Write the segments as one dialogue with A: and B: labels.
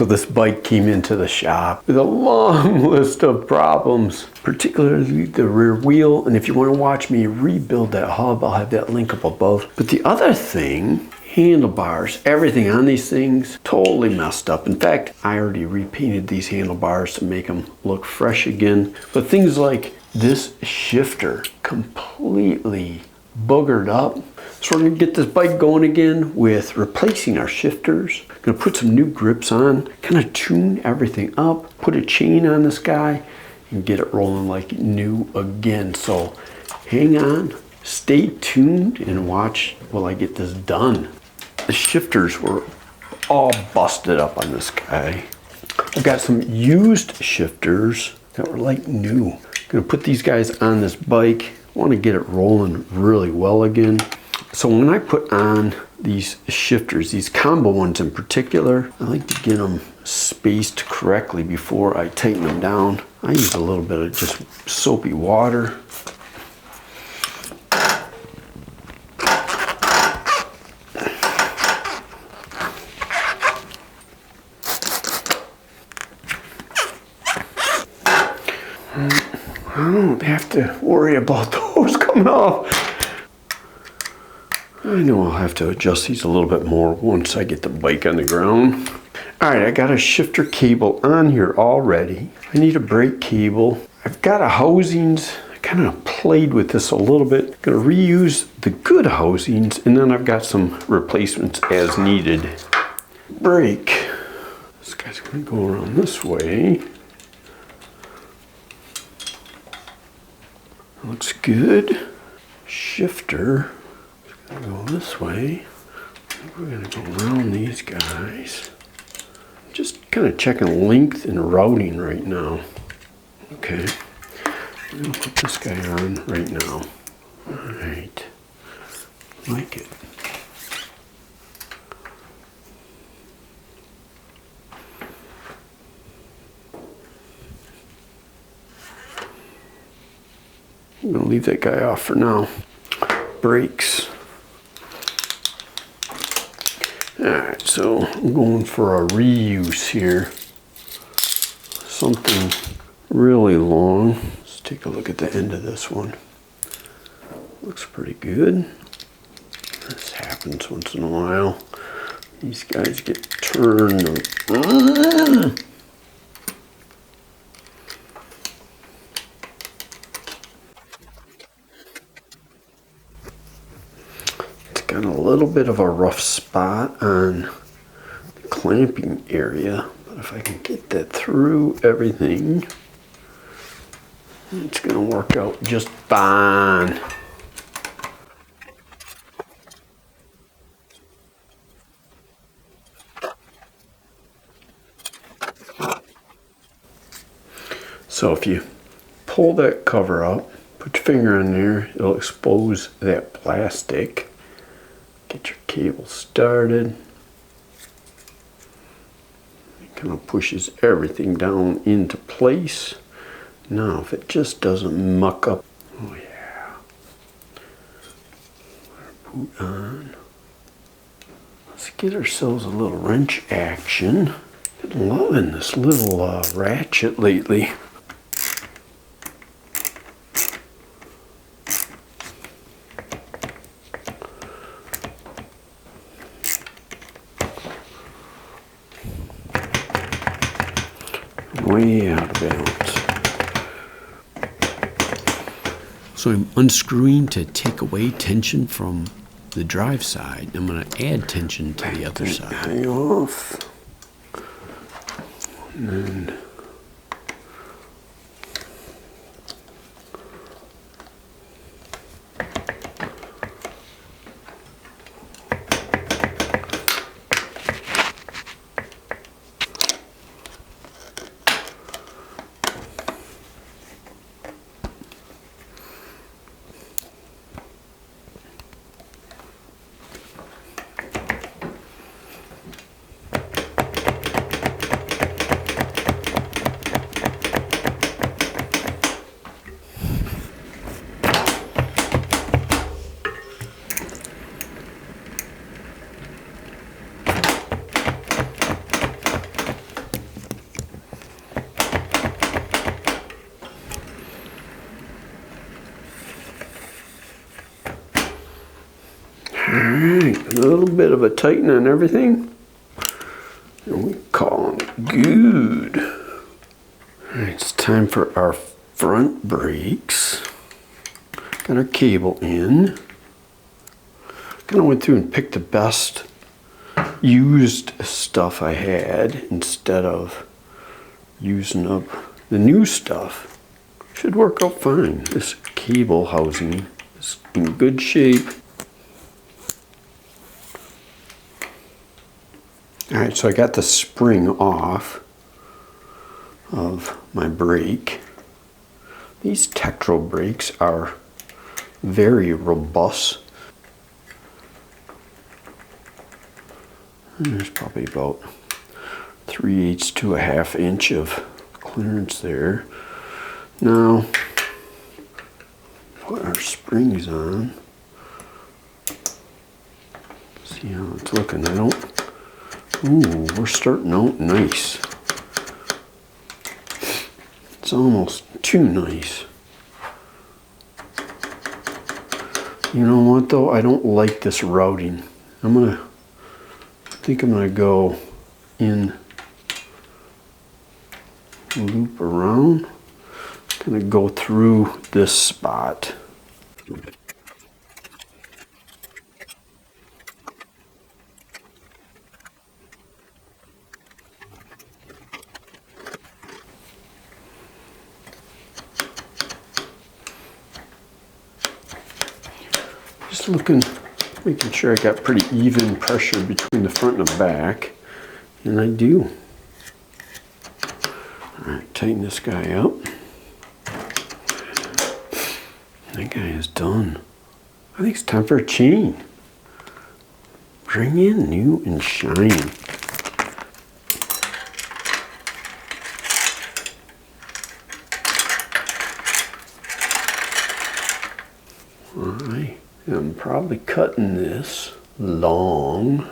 A: So this bike came into the shop with a long list of problems, particularly the rear wheel. And if you want to watch me rebuild that hub, I'll have that link up above. But the other thing, handlebars, everything on these things, totally messed up. In fact, I already repainted these handlebars to make them look fresh again. But things like this shifter, completely boogered up. So we're gonna get this bike going again with replacing our shifters. Gonna put some new grips on, kind of tune everything up, put a chain on this guy, and get it rolling like new again. So hang on, stay tuned, and watch while I get this done. The shifters were all busted up on this guy. I've got some used shifters that were like new. Gonna put these guys on this bike. I want to get it rolling really well again. So when I put on these shifters, these combo ones in particular, I like to get them spaced correctly before I tighten them down. I use a little bit of just soapy water. I don't have to worry about those coming off. I know I'll have to adjust these a little bit more once I get the bike on the ground. All right, I got a shifter cable on here already. I need a brake cable. I've got a housings. I kind of played with this a little bit. Gonna reuse the good housings, and then I've got some replacements as needed. Brake. This guy's gonna go around this way. Looks good. Shifter. Go this way. We're gonna go around these guys. Just kind of checking length and routing right now. Okay, I'm gonna put this guy on right now. All right, like it. I'm gonna leave that guy off for now. Brakes. Alright, so I'm going for a reuse here. Something really long. Let's take a look at the end of this one. Looks pretty good. This happens once in a while. These guys get turned. Got a little bit of a rough spot on the clamping area, but if I can get that through everything, it's going to work out just fine. So if you pull that cover up, put your finger on there, it'll expose that plastic. Get your cable started. It kind of pushes everything down into place. Now, if it just doesn't muck up, oh yeah. Boot on. Let's get ourselves a little wrench action. Been loving this little ratchet lately. Way out of balance. So I'm unscrewing to take away tension from the drive side. I'm going to add tension to the other side. Hang off. And then bit of a tighten on everything. And we call them good. All right, it's time for our front brakes. Got our cable in. Kind of went through and picked the best used stuff I had instead of using up the new stuff. Should work out fine. This cable housing is in good shape. Alright, so I got the spring off of my brake. These Tektro brakes are very robust. And there's probably about 3/8 to 1/2 inch of clearance there. Now, put our springs on. See how it's looking. Ooh, we're starting out nice. It's almost too nice. You know what though? I don't like this routing. I think I'm gonna go in, loop around, gonna go through this spot. Just looking, making sure I got pretty even pressure between the front and the back, and I do. All right, tighten this guy up. That guy is done. I think it's time for a chain. Bring in new and shiny. I am probably cutting this long.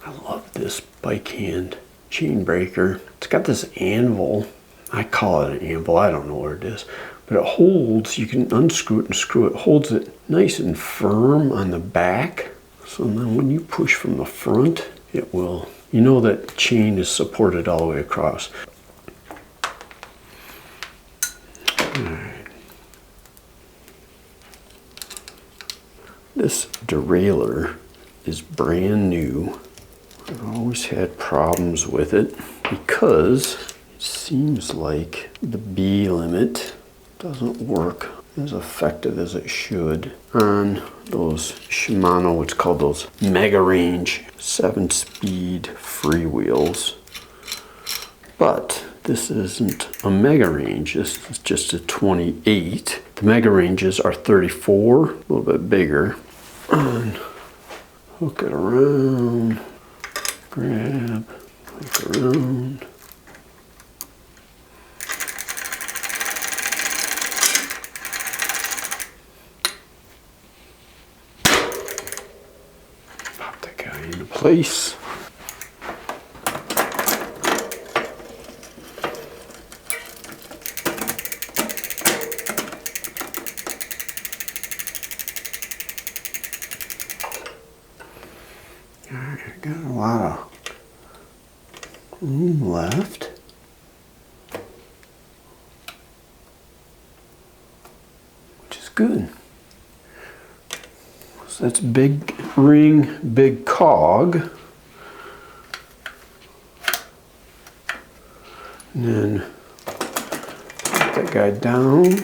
A: I love this bike hand chain breaker. It's got this anvil. I call it an anvil. I don't know what it is. But it holds, you can unscrew it and screw it. It holds it nice and firm on the back. So then when you push from the front, it will, you know that chain is supported all the way across. All right. This derailleur is brand new. I've always had problems with it because it seems like the B limit doesn't work as effective as it should on those Shimano, what's called those Mega Range 7-speed freewheels. But this isn't a Mega Range, this is just a 28. The Mega Ranges are 34, a little bit bigger. And hook it around, grab, hook around. Pop that guy into place. Alright, got a lot of room left. Which is good. So that's big ring, big cog. And then put that guy down.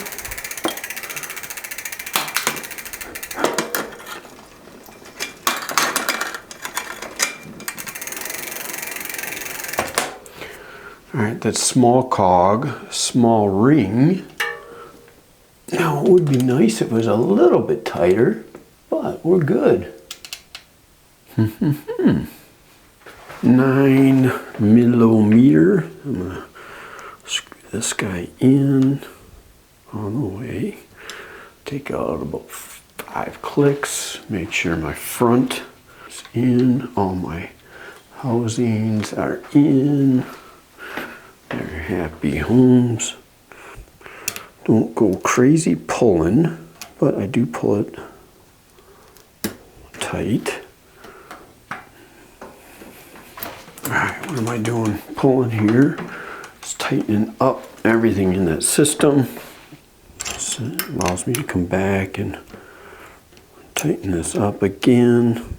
A: All right, that small cog, small ring. Now, it would be nice if it was a little bit tighter, but we're good. 9mm. I'm gonna screw this guy in on the way. Take out about 5 clicks. Make sure my front is in. All my housings are in. They're happy homes. Don't go crazy pulling, but I do pull it tight. What am I doing? Pulling here. It's tightening up everything in that system. So it allows me to come back and tighten this up again.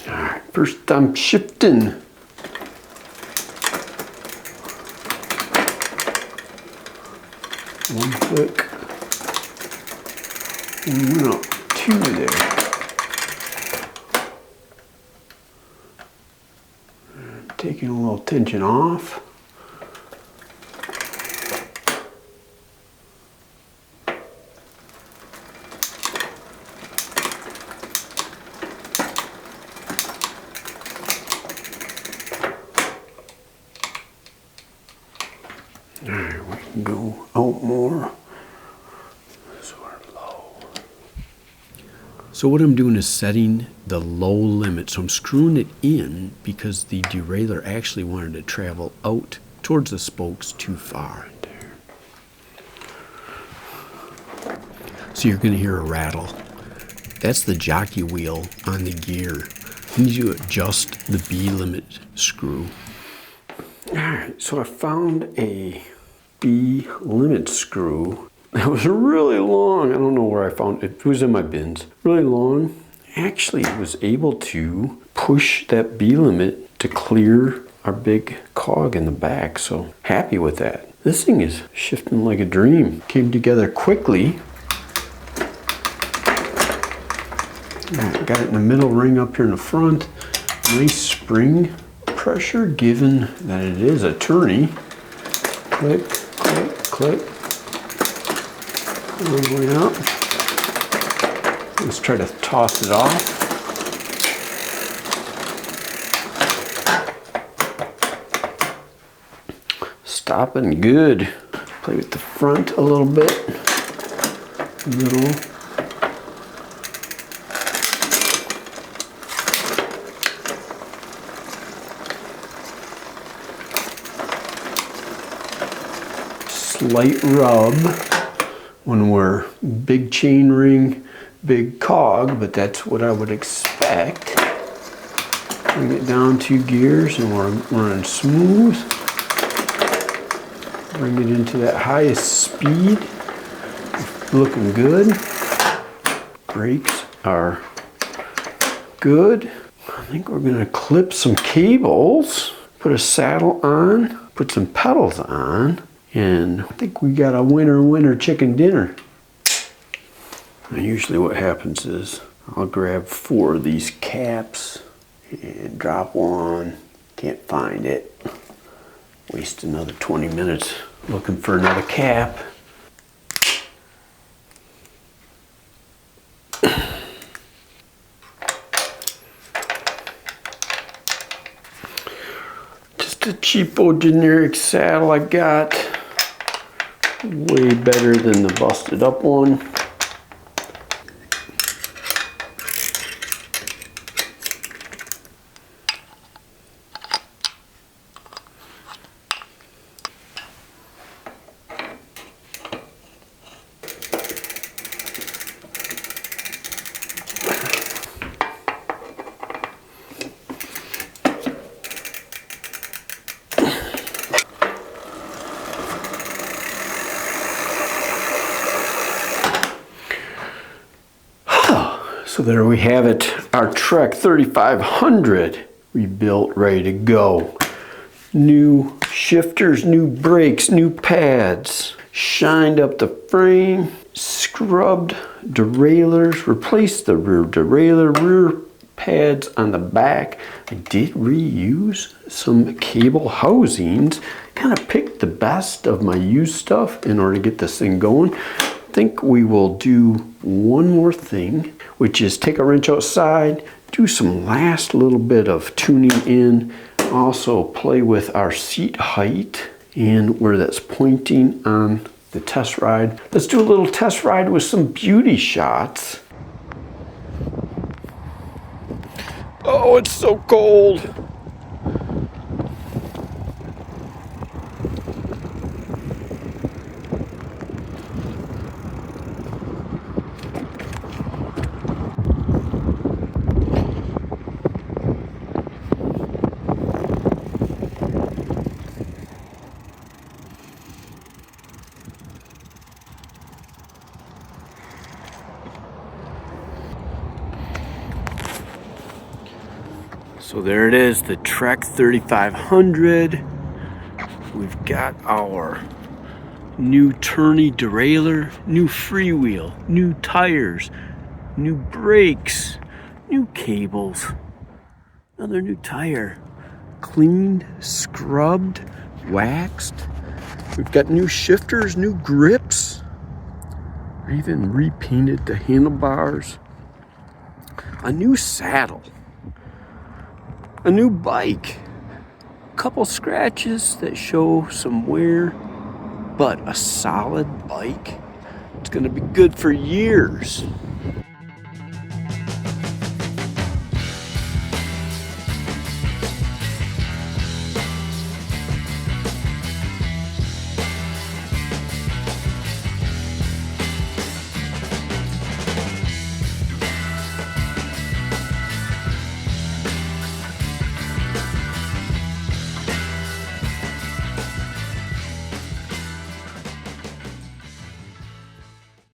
A: All right, first I'm shifting. One click. And we went up two there. Taking a little tension off. All right, we can go out more. So what I'm doing is setting the low limit. So I'm screwing it in because the derailleur actually wanted to travel out towards the spokes too far. So you're going to hear a rattle. That's the jockey wheel on the gear. You need to adjust the B limit screw. All right, so I found a B limit screw. It was really long. I don't know where I found it. It was in my bins. Really long. Actually, was able to push that B limit to clear our big cog in the back. So happy with that. This thing is shifting like a dream. Came together quickly. Right, got it in the middle ring up here in the front. Nice spring pressure given that it is a tourney. Click, click, click. All the way up. Let's try to toss it off. Stopping good. Play with the front a little bit. Middle. Slight rub. When we're big chain ring, big cog, but that's what I would expect. Bring it down 2 gears and we're running smooth. Bring it into that highest speed. Looking good. Brakes are good. I think we're gonna clip some cables, put a saddle on, put some pedals on, and I think we got a winner chicken dinner. And usually what happens is I'll grab 4 of these caps and drop one. Can't find it. Waste another 20 minutes looking for another cap. Just a cheapo generic saddle I got. Way better than the busted up one. So there we have it, our Trek 3500 rebuilt, ready to go. New shifters, new brakes, new pads, shined up the frame, scrubbed derailleurs, replaced the rear derailleur, rear pads on the back. I did reuse some cable housings, kind of picked the best of my used stuff in order to get this thing going. I think we will do one more thing, which is take a wrench outside, do some last little bit of tuning in, also play with our seat height and where that's pointing on the test ride. Let's do a little test ride with some beauty shots. Oh, it's so cold. So there it is, the Trek 3500. We've got our new Tourney derailleur, new freewheel, new tires, new brakes, new cables, another new tire, cleaned, scrubbed, waxed. We've got new shifters, new grips. I even repainted the handlebars. A new saddle. A new bike. A couple scratches that show some wear, but a solid bike. It's gonna be good for years.